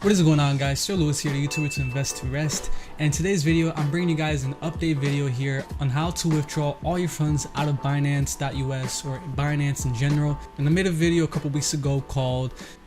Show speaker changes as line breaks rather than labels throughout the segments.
What is going on, guys? Sir Lewis here, the YouTuber to invest to rest. And in today's video, I'm bringing you guys an update video here on how to withdraw all your funds out of Binance US or Binance in general. And I made a video a couple weeks ago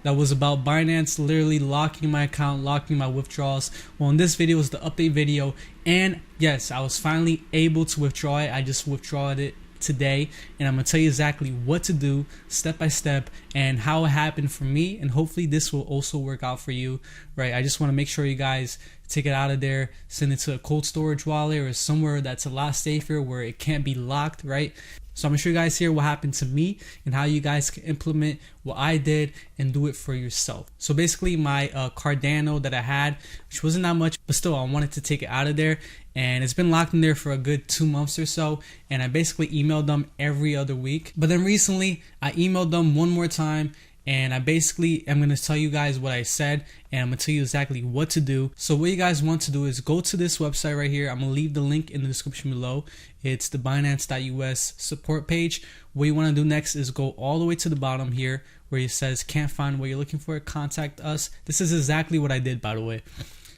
that was about Binance literally locking my account, locking my withdrawals. Well, in this video is the update video, and yes, I was finally able to withdraw it. I just withdrawed it today, and I'm gonna tell you exactly what to do step by step and how it happened for me, and hopefully this will also work out for you, right? I just want to make sure you guys take it out of there, send it to a cold storage wallet or somewhere that's a lot safer where it can't be locked, right? So I'm gonna show you guys here what happened to me and how you guys can implement what I did and do it for yourself. So basically my Cardano that I had, which wasn't that much, but still I wanted to take it out of there, and it's been locked in there for a good 2 months or so, and I basically emailed them every other week. But then recently I emailed them one more time, and I basically am going to tell you guys what I said, and I'm going to tell you exactly what to do. So what you guys want to do is go to this website right here. I'm going to leave the link in the description below. It's the Binance US support page. What you want to do next is go all the way to the bottom here where it says can't find what you're looking for, contact us. This is exactly what I did, by the way.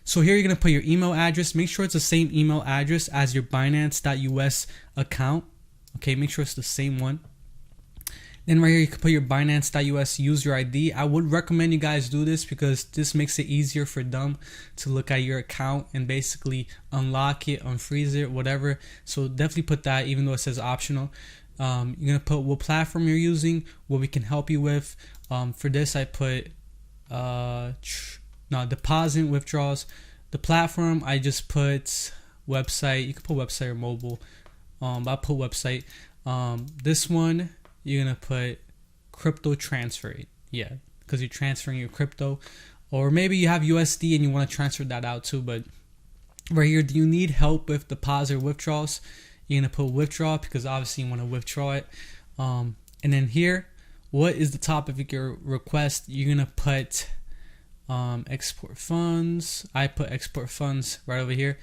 So here you're going to put your email address. Make sure it's the same email address as your Binance US account. Okay, make sure it's the same one. Then right here you can put your Binance US user ID. I would recommend you guys do this because this makes it easier for them to look at your account and basically unlock it, unfreeze it, whatever. So definitely put that, even though it says optional. You're gonna put what platform you're using, what we can help you with. For this I put deposit withdrawals. The platform I just put website. You can put website or mobile. But I put website. This one you're gonna put crypto transfer rate, yeah, because you're transferring your crypto, or maybe you have USD and you want to transfer that out too. But right here, do you need help with deposit or withdrawals? You're gonna put withdraw because obviously you want to withdraw it. And then here, what is the topic of your request? You're gonna put export funds. I put export funds right over here.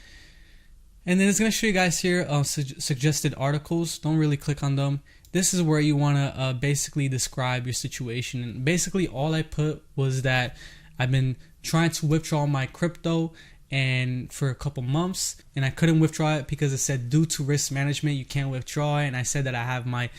And then it's going to show you guys here suggested articles. Don't really click on them. This is where you want to basically describe your situation. And basically all I put was that I've been trying to withdraw my crypto and for a couple months, and I couldn't withdraw it because it said due to risk management you can't withdraw it. And I said that I have my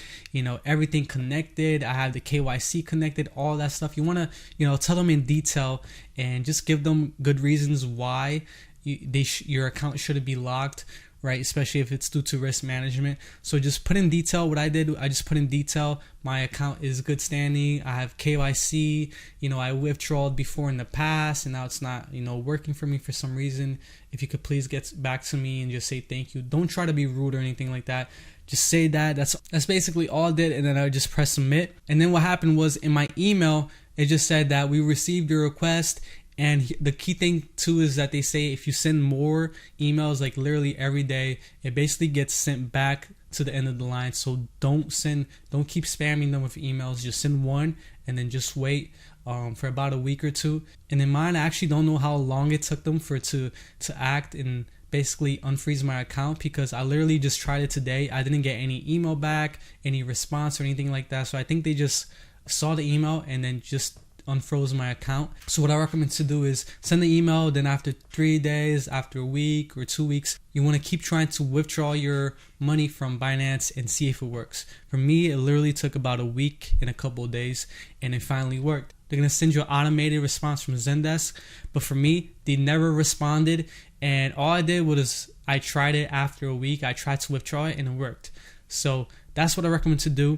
everything connected, I have the KYC connected, all that stuff. You want to tell them in detail and just give them good reasons why your account shouldn't be locked, right? Especially if it's due to risk management. So just put in detail what I did. I just put in detail my account is good standing, I have KYC, I withdrawed before in the past and now it's not working for me for some reason. If you could please get back to me and just say thank you. Don't try to be rude or anything like that. Just say that. That's basically all I did, and then I would just press submit. And then what happened was in my email it just said that we received your request. And the key thing too is that they say if you send more emails, like literally every day, it basically gets sent back to the end of the line. So don't keep spamming them with emails. Just send one and then just wait for about a week or two. And in mine, I actually don't know how long it took them to act and basically unfreeze my account, because I literally just tried it today. I didn't get any email back, any response or anything like that. So I think they just saw the email and then just unfroze my account. So what I recommend to do is send the email, then after 3 days, after a week or 2 weeks, you want to keep trying to withdraw your money from Binance and see if it works. For me, it literally took about a week and a couple of days, and it finally worked. They're going to send you an automated response from Zendesk, but for me, they never responded, and all I did was I tried it after a week. I tried to withdraw it and it worked. So that's what I recommend to do.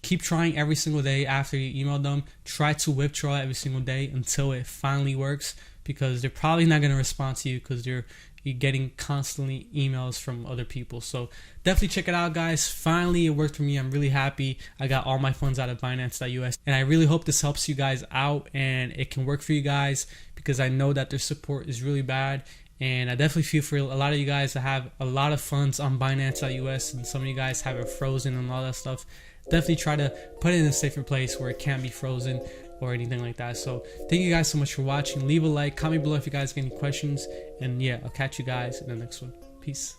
Keep trying every single day after you email them. Try to withdraw every single day until it finally works, because they're probably not going to respond to you because you're getting constantly emails from other people. So definitely check it out, guys. Finally, it worked for me. I'm really happy. I got all my funds out of Binance US, and I really hope this helps you guys out and it can work for you guys, because I know that their support is really bad. And I definitely feel for a lot of you guys that have a lot of funds on Binance US, and some of you guys have it frozen and all that stuff. Definitely try to put it in a safer place where it can't be frozen or anything like that. So thank you guys so much for watching. Leave a like, comment below if you guys get any questions, and yeah, I'll catch you guys in the next one. Peace.